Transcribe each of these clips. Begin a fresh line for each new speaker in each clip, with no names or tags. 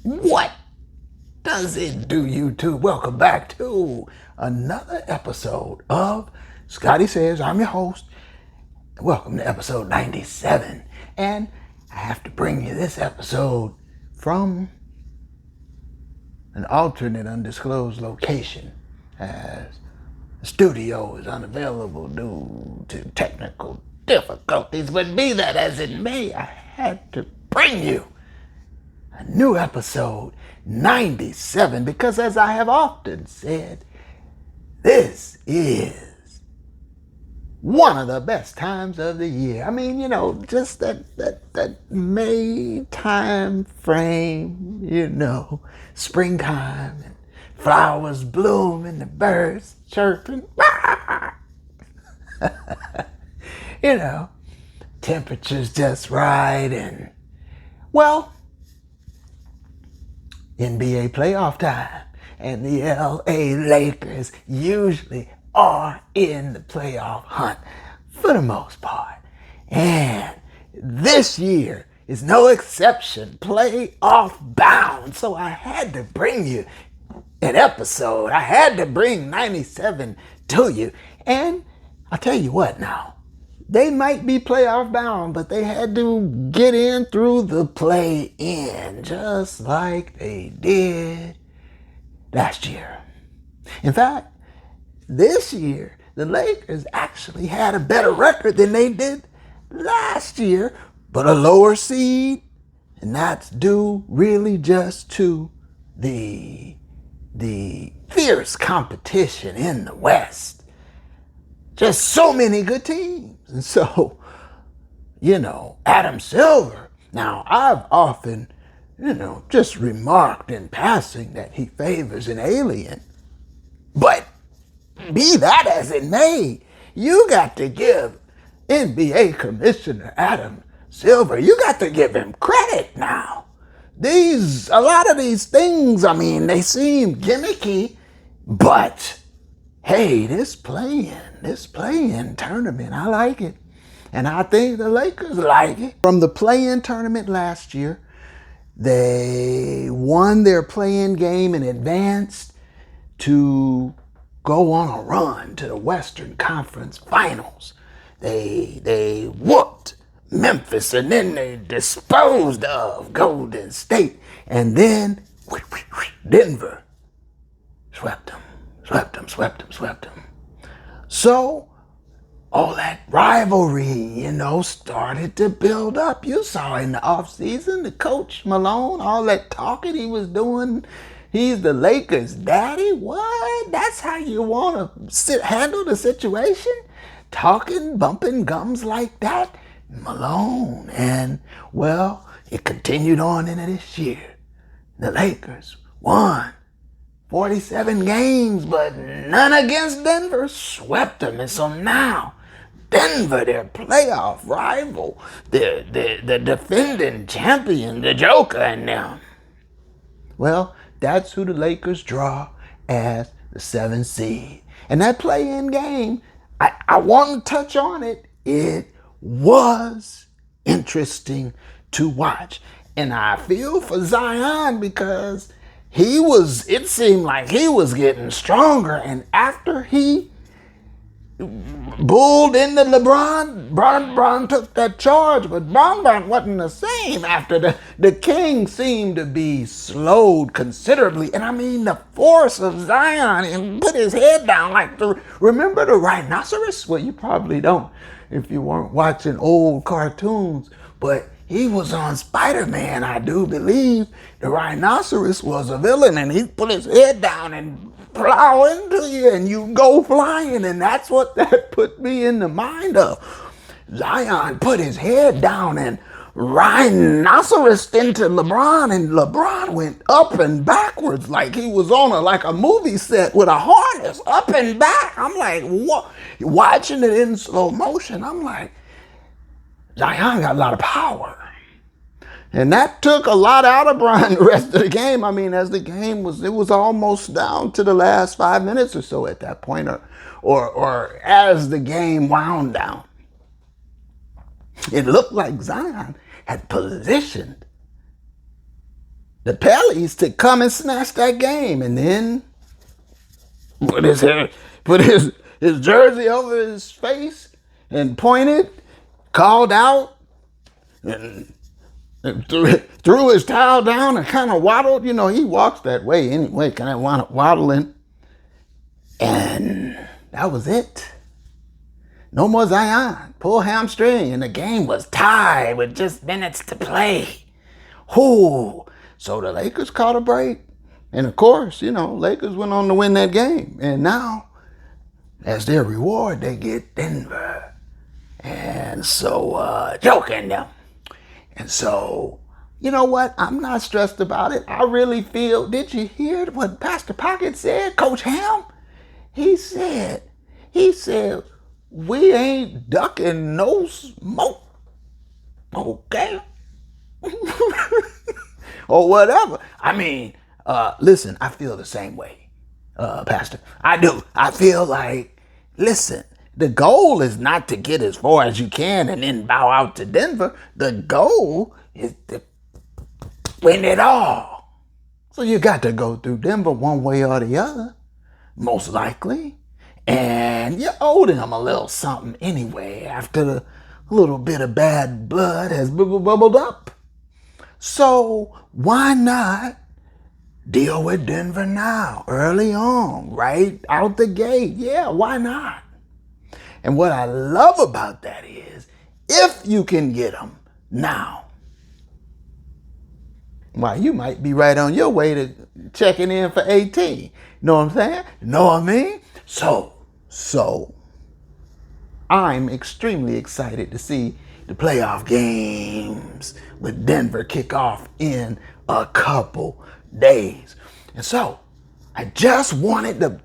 What does it do, YouTube? Welcome back to another episode of Scotty Says. I'm your host. Welcome to episode 97. And I have to bring you this episode from an alternate undisclosed location, as the studio is unavailable due to technical difficulties. But be that as it may, I had to bring you a new episode 97 because, as I have often said, this is one of the best times of the year. I mean, just that May time frame, springtime and flowers bloom and the birds chirping. Temperatures just right, and well, NBA playoff time, and the LA Lakers usually are in the playoff hunt for the most part. And this year is no exception, playoff bound. So I had to bring you an episode. I had to bring 97 to you. And I'll tell you what now. They might be playoff bound, but they had to get in through the play-in, just like they did last year. In fact, this year, the Lakers actually had a better record than they did last year, but a lower seed, and that's due really just to the fierce competition in the West. Just so many good teams. And so, Adam Silver. Now, I've often, just remarked in passing that he favors an alien. But be that as it may, you got to give NBA Commissioner Adam Silver, you got to give him credit now. A lot of these things, they seem gimmicky, but hey, this play-in tournament, I like it. And I think the Lakers like it. From the play-in tournament last year, they won their play-in game and advanced to go on a run to the Western Conference Finals. They whooped Memphis, and then they disposed of Golden State. And then Denver swept them. So all that rivalry, started to build up. You saw in the offseason, the coach Malone, all that talking he was doing. He's the Lakers' daddy. What? That's how you want to handle the situation? Talking, bumping gums like that? Malone. And, well, it continued on into this year. The Lakers won 47 games, but none against Denver. Swept them. And so now, Denver, their playoff rival, the defending champion, the Joker and them. Well, that's who the Lakers draw as the 7th seed. And that play-in game, I want to touch on it. It was interesting to watch. And I feel for Zion because it seemed like he was getting stronger. And after he bulled into LeBron took that charge, but Bron wasn't the same after the King seemed to be slowed considerably. And the force of Zion, and put his head down remember the rhinoceros? Well, you probably don't if you weren't watching old cartoons, but he was on Spider-Man, I do believe. The rhinoceros was a villain, and he put his head down and plow into you, and you go flying, and that's what that put me in the mind of. Zion put his head down and rhinoceros into LeBron, and LeBron went up and backwards like he was on a movie set with a harness, up and back. I'm like, what? Watching it in slow motion, I'm like, Zion got a lot of power. And that took a lot out of Brian the rest of the game. As the game it was almost down to the last 5 minutes or so at that point, or as the game wound down. It looked like Zion had positioned the Pellies to come and snatch that game, and then put his jersey over his face and pointed, called out, and threw his towel down and kind of waddled. You know, he walks that way anyway, kind of waddling. And that was it. No more Zion. Pull hamstring, and the game was tied with just minutes to play. Whoo! So the Lakers caught a break. And of course, you know, Lakers went on to win that game. And now, as their reward, they get Denver. And so, joking them. And so, you know what? I'm not stressed about it. I really feel, did you hear what Pastor Pocket said? Coach Ham? He said, we ain't ducking no smoke. Okay? Or whatever. I mean, listen, I feel the same way, Pastor. I do. I feel like, listen, the goal is not to get as far as you can and then bow out to Denver. The goal is to win it all. So you got to go through Denver one way or the other, most likely. And you owe them a little something anyway after the little bit of bad blood has bubbled up. So why not deal with Denver now, early on, right out the gate? Yeah, why not? And what I love about that is, if you can get them now, why, you might be right on your way to checking in for 18. Know what I'm saying? Know what I mean? So, I'm extremely excited to see the playoff games with Denver kick off in a couple days. And so, I just wanted to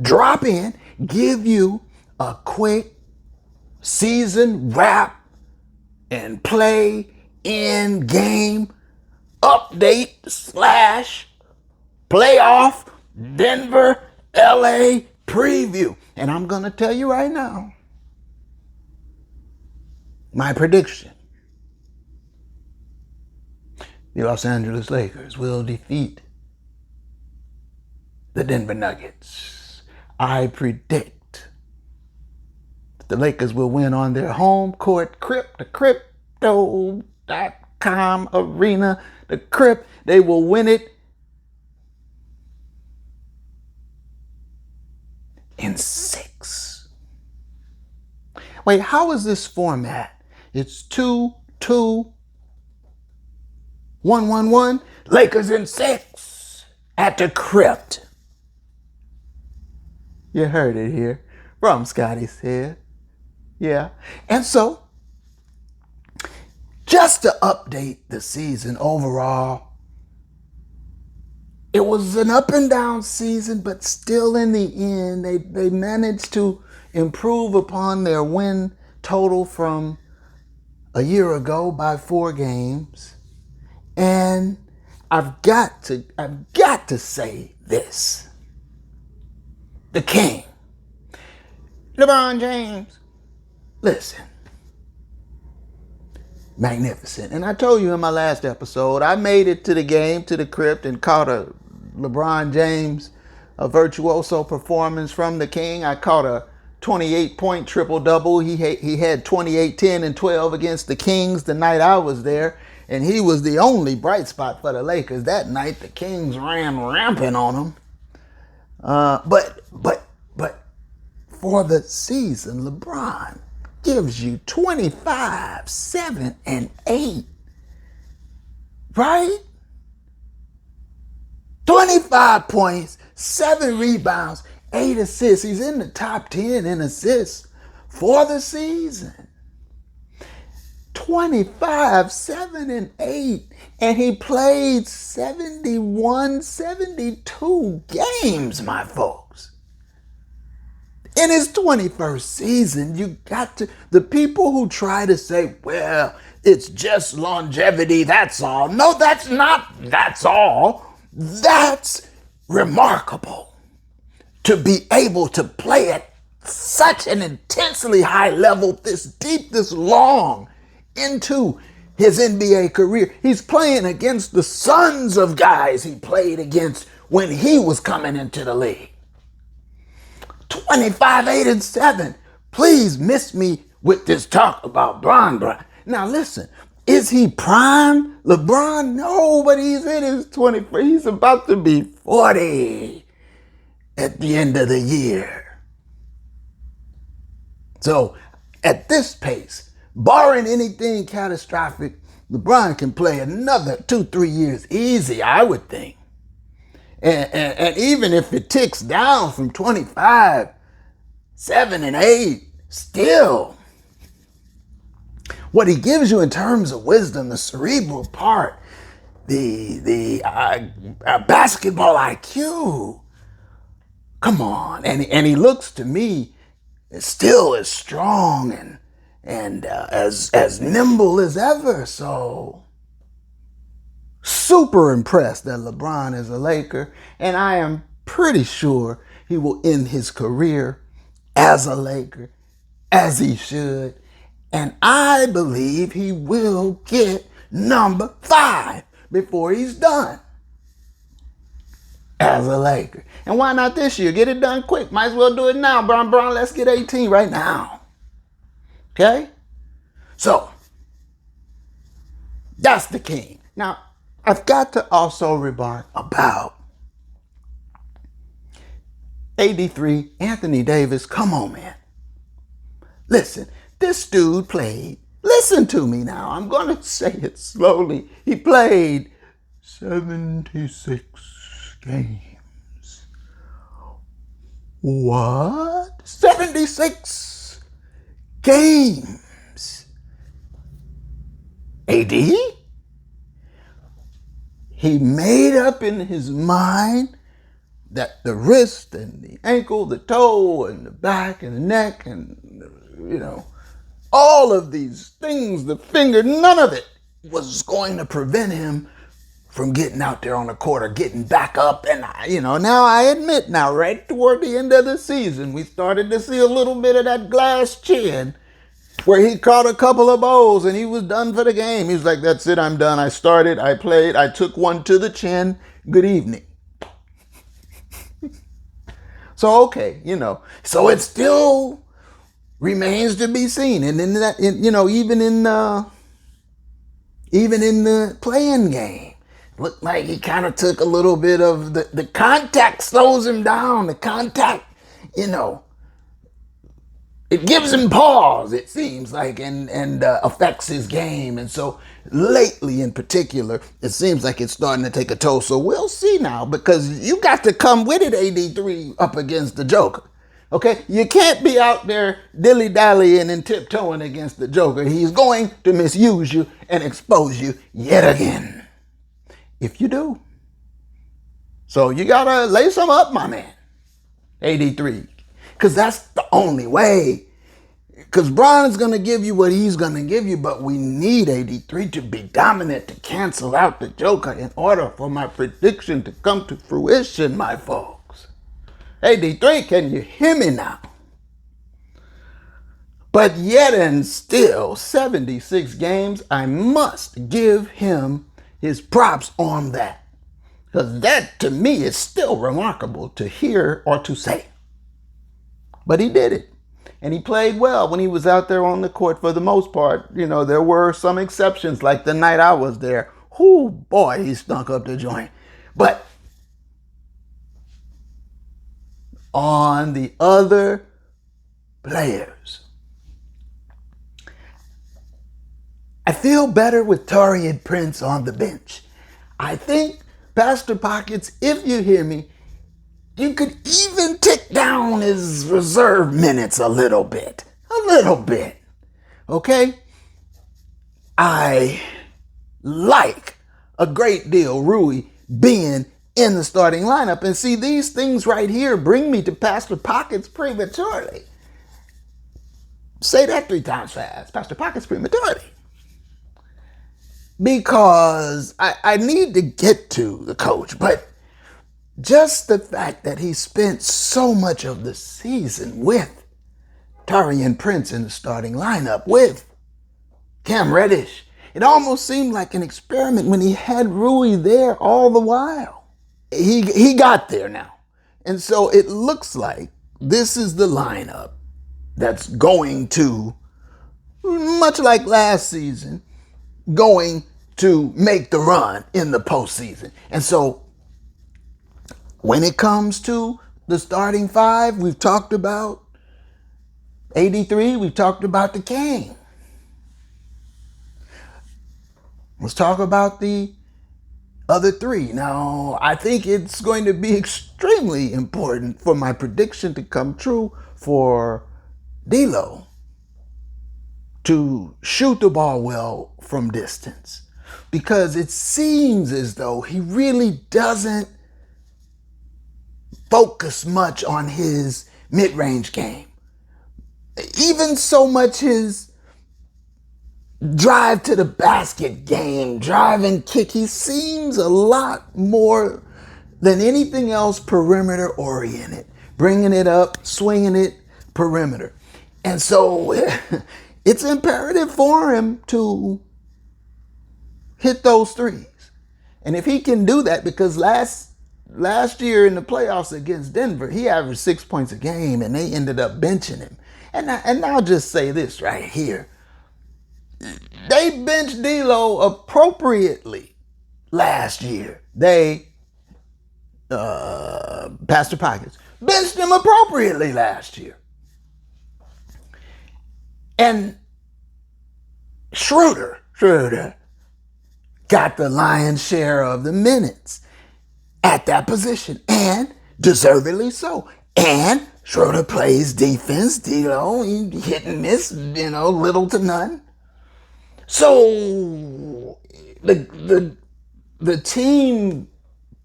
drop in, give you a quick season wrap and play in game update / playoff Denver LA preview. And I'm going to tell you right now my prediction. The Los Angeles Lakers will defeat the Denver Nuggets. I predict the Lakers will win on their home court, the Crypto.com arena, the Crypt. They will win it in 6. Wait, how is this format? It's 2-2-1-1-1. Lakers in 6 at the Crypt. You heard it here from Scotty said. Yeah. And so, just to update the season overall, it was an up and down season, but still in the end, they managed to improve upon their win total from a year ago by 4 games. And I've got to say this. The King, LeBron James, listen, magnificent. And I told you in my last episode, I made it to the game, to the Crypt, and caught a LeBron James, a virtuoso performance from the King. I caught a 28-point triple-double. He had 28, 10, and 12 against the Kings the night I was there. And he was the only bright spot for the Lakers that night. The Kings ran rampant on them. But for the season, LeBron gives you 25, 7, and 8. Right? 25 points, 7 rebounds, 8 assists. He's in the top 10 in assists for the season. 25, 7, and 8. And he played 71, 72 games, my folks. In his 21st season, you got to, the people who try to say, well, it's just longevity, that's all. No, that's not, that's all. That's remarkable. To be able to play at such an intensely high level, this deep, this long, into his NBA career. He's playing against the sons of guys he played against when he was coming into the league. 25, 8, and 7. Please miss me with this talk about Bron. Now listen, is he prime LeBron? No, but he's in his 20s. He's about to be 40 at the end of the year. So at this pace, barring anything catastrophic, LeBron can play another 2-3 years easy, I would think. And even if it ticks down from 25, 7 and 8, still, what he gives you in terms of wisdom, the cerebral part, the basketball IQ, come on. And he looks to me still as strong and as nimble as ever. So super impressed that LeBron is a Laker, and I am pretty sure he will end his career as a Laker, as he should. And I believe he will get number 5 before he's done as a Laker. And why not this year? Get it done quick. Might as well do it now, Bron. Let's get 18 right now. Okay? So, that's the king. Now, I've got to also remark about AD3, Anthony Davis. Come on, man. Listen, this dude played, listen to me now, I'm going to say it slowly. He played 76 games. What? 76 games. AD? He made up in his mind that the wrist and the ankle, the toe and the back and the neck and, all of these things, the finger, none of it was going to prevent him from getting out there on the court or getting back up. And, now I admit now, right toward the end of the season, we started to see a little bit of that glass chin where he caught a couple of bowls and he was done for the game. He was like, that's it, I'm done. I started, I played, I took one to the chin. Good evening. So, okay, so it still remains to be seen. And in that, even in the playing game, looked like he kind of took a little bit of the contact slows him down. The contact, it gives him pause, it seems like, and affects his game. And so lately in particular, it seems like it's starting to take a toll. So we'll see now, because you got to come with it, AD3, up against the Joker. Okay? You can't be out there dilly-dallying and tiptoeing against the Joker. He's going to misuse you and expose you yet again, if you do. So you got to lay some up, my man, AD3. Because that's the only way. Because Bron is going to give you what he's going to give you, but we need AD3 to be dominant to cancel out the Joker in order for my prediction to come to fruition, my folks. AD3, can you hear me now? But yet and still, 76 games, I must give him his props on that. Because that, to me, is still remarkable to hear or to say. But he did it. And he played well when he was out there on the court for the most part. There were some exceptions, like the night I was there. Whoo, boy, he stunk up the joint. But on the other players, I feel better with Taurean Prince on the bench. I think, Pastor Pockets, if you hear me, you could even tick down his reserve minutes a little bit. A little bit. Okay? I like a great deal Rui being in the starting lineup. And see, these things right here bring me to Pastor Pockets prematurely. Say that 3 times fast. Pastor Pockets prematurely. Because I need to get to the coach, but just the fact that he spent so much of the season with Taurean Prince in the starting lineup, with Cam Reddish It almost seemed like an experiment when he had Rui there all the while. He got there now. And so it looks like this is the lineup that's going to, much like last season, going to make the run in the postseason. And so when it comes to the starting five, we've talked about 83, we've talked about the King. Let's talk about the other three. Now, I think it's going to be extremely important for my prediction to come true for D'Lo to shoot the ball well from distance, because it seems as though he really doesn't focus much on his mid-range game. Even so much his drive to the basket game, drive and kick, he seems a lot more than anything else perimeter oriented, bringing it up, swinging it perimeter. And so it's imperative for him to hit those threes. And if he can do that, because last year in the playoffs against Denver, he averaged 6 points a game and they ended up benching him. And I'll just say this right here. They benched D'Lo appropriately last year. Pastor Pockets benched him appropriately last year. And Schroeder got the lion's share of the minutes at that position, and deservedly so. And Schroeder plays defense, D'Lo, hit and miss, little to none. So the team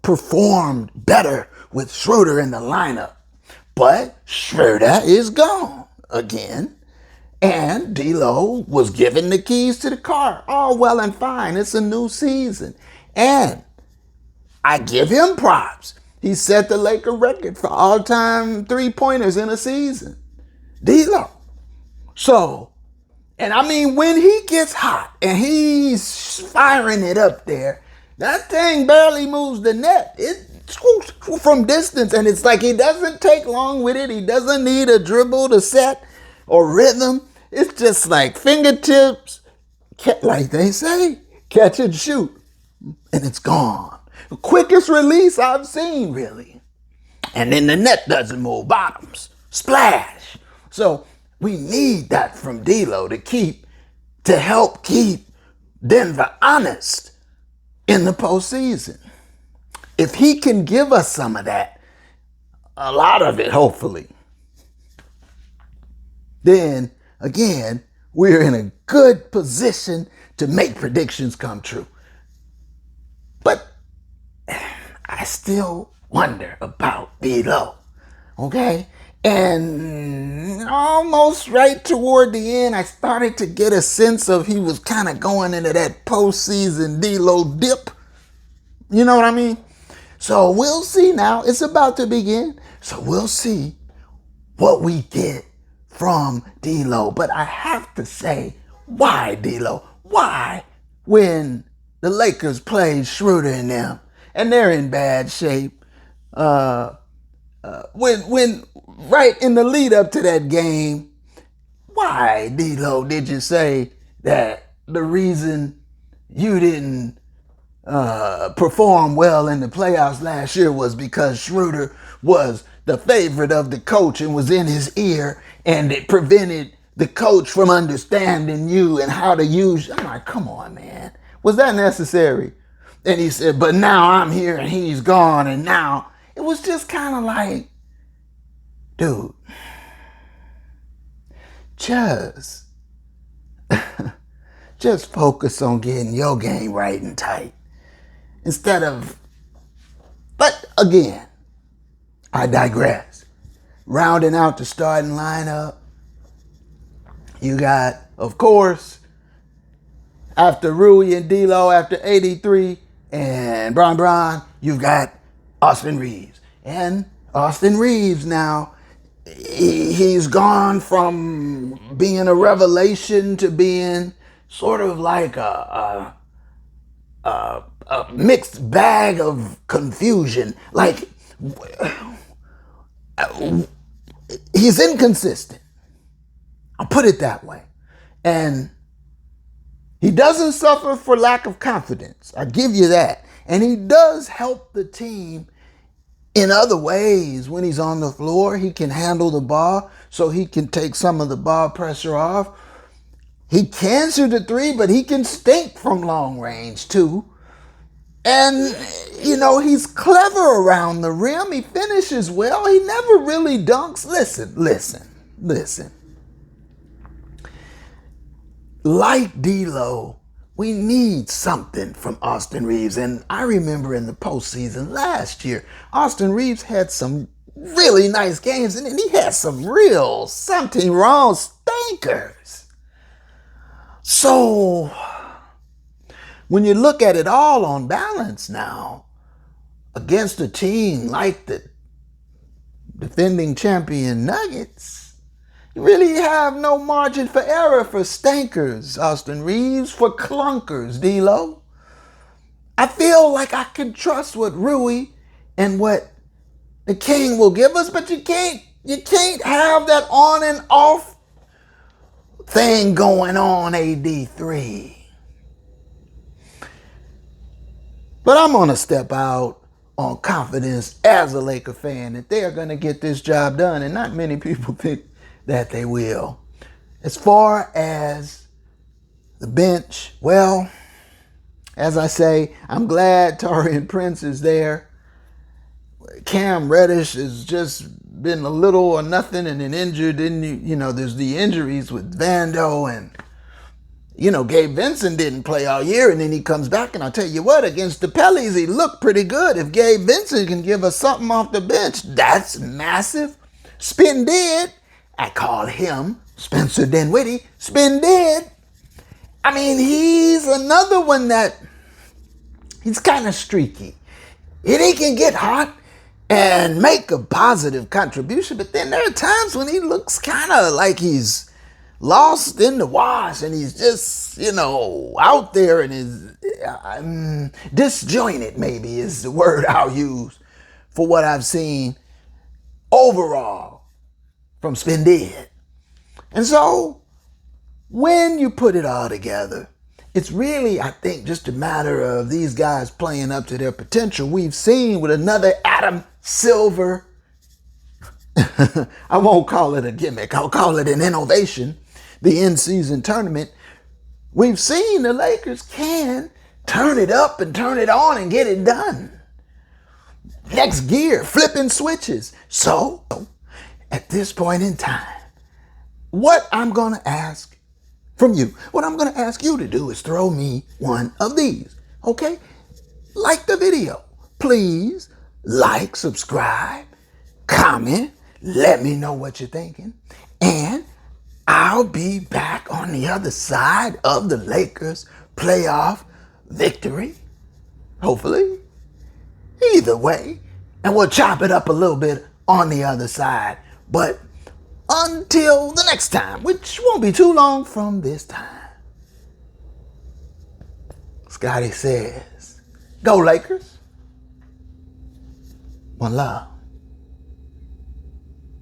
performed better with Schroeder in the lineup. But Schroeder is gone again. And D'Lo was given the keys to the car. All well and fine. It's a new season. And I give him props. He set the Laker record for all-time three-pointers in a season. D'Lo. So, and I mean, when he gets hot and he's firing it up there, that thing barely moves the net. It scoops from distance, and it's like he doesn't take long with it. He doesn't need a dribble to set or rhythm. It's just like fingertips, like they say, catch and shoot, and it's gone. The quickest release I've seen, really. And then the net doesn't move, bottoms, splash. So we need that from D'Lo to help keep Denver honest in the postseason. If he can give us some of that, a lot of it, hopefully, then again, we're in a good position to make predictions come true. But I still wonder about D'Lo, okay? And almost right toward the end, I started to get a sense of he was kind of going into that postseason D'Lo dip. You know what I mean? So we'll see now. It's about to begin. So we'll see what we get from D'Lo. But I have to say, why D'Lo? Why, when the Lakers played Schroeder and them, and they're in bad shape, when right in the lead up to that game, why, D'Lo, did you say that the reason you didn't perform well in the playoffs last year was because Schroeder was the favorite of the coach and was in his ear, and it prevented the coach from understanding you and how to use you? I'm like, come on, man. Was that necessary? And he said, but now I'm here and he's gone, and now it was just kind of like, dude, just focus on getting your game right and tight. Instead of, but again, I digress. Rounding out the starting lineup, you got, of course, after Rui and D'Lo, after 83 and Bron, you've got Austin Reaves. And Austin Reaves now, he's gone from being a revelation to being sort of like a mixed bag of confusion. Like, he's inconsistent. I'll put it that way. And he doesn't suffer for lack of confidence. I give you that. And he does help the team in other ways. When he's on the floor, he can handle the ball, so he can take some of the ball pressure off. He can shoot the three, but he can stink from long range too. And, he's clever around the rim. He finishes well. He never really dunks. Listen. Like D'Lo, we need something from Austin Reaves. And I remember in the postseason last year, Austin Reaves had some really nice games, and he had some real something wrong stinkers. So when you look at it all on balance now, against a team like the defending champion Nuggets, you really have no margin for error for stinkers, Austin Reaves, for clunkers, D'Lo. I feel like I can trust what Rui and what the King will give us, but you can't have that on and off thing going on, AD3. But I'm going to step out on confidence as a Laker fan that they are going to get this job done, and not many people think that they will. As far as the bench, well, as I say, I'm glad Taurean Prince is there. Cam Reddish has just been a little or nothing and then injured. Then, there's the injuries with Vando, and, Gabe Vincent didn't play all year, and then he comes back, and I'll tell you what, against the Pellies, he looked pretty good. If Gabe Vincent can give us something off the bench, that's massive. Spin did. I call him Spencer Dinwiddie. Spin did. I mean, he's another one that he's kind of streaky. And he can get hot and make a positive contribution, but then there are times when he looks kind of like he's lost in the wash, and he's just, out there and is disjointed, maybe is the word I'll use for what I've seen overall from Spendid. And so when you put it all together, it's really, I think, just a matter of these guys playing up to their potential. We've seen with another Adam Silver, I won't call it a gimmick, I'll call it an innovation, the in-season tournament. We've seen the Lakers can turn it up and turn it on and get it done. Next gear, flipping switches. So, at this point in time, what I'm going to ask from you, what I'm going to ask you to do is throw me one of these, okay? Like the video. Please like, subscribe, comment, let me know what you're thinking, and I'll be back on the other side of the Lakers playoff victory, hopefully. Either way, and we'll chop it up a little bit on the other side. But until the next time, which won't be too long from this time, Scotty says, go Lakers. One love.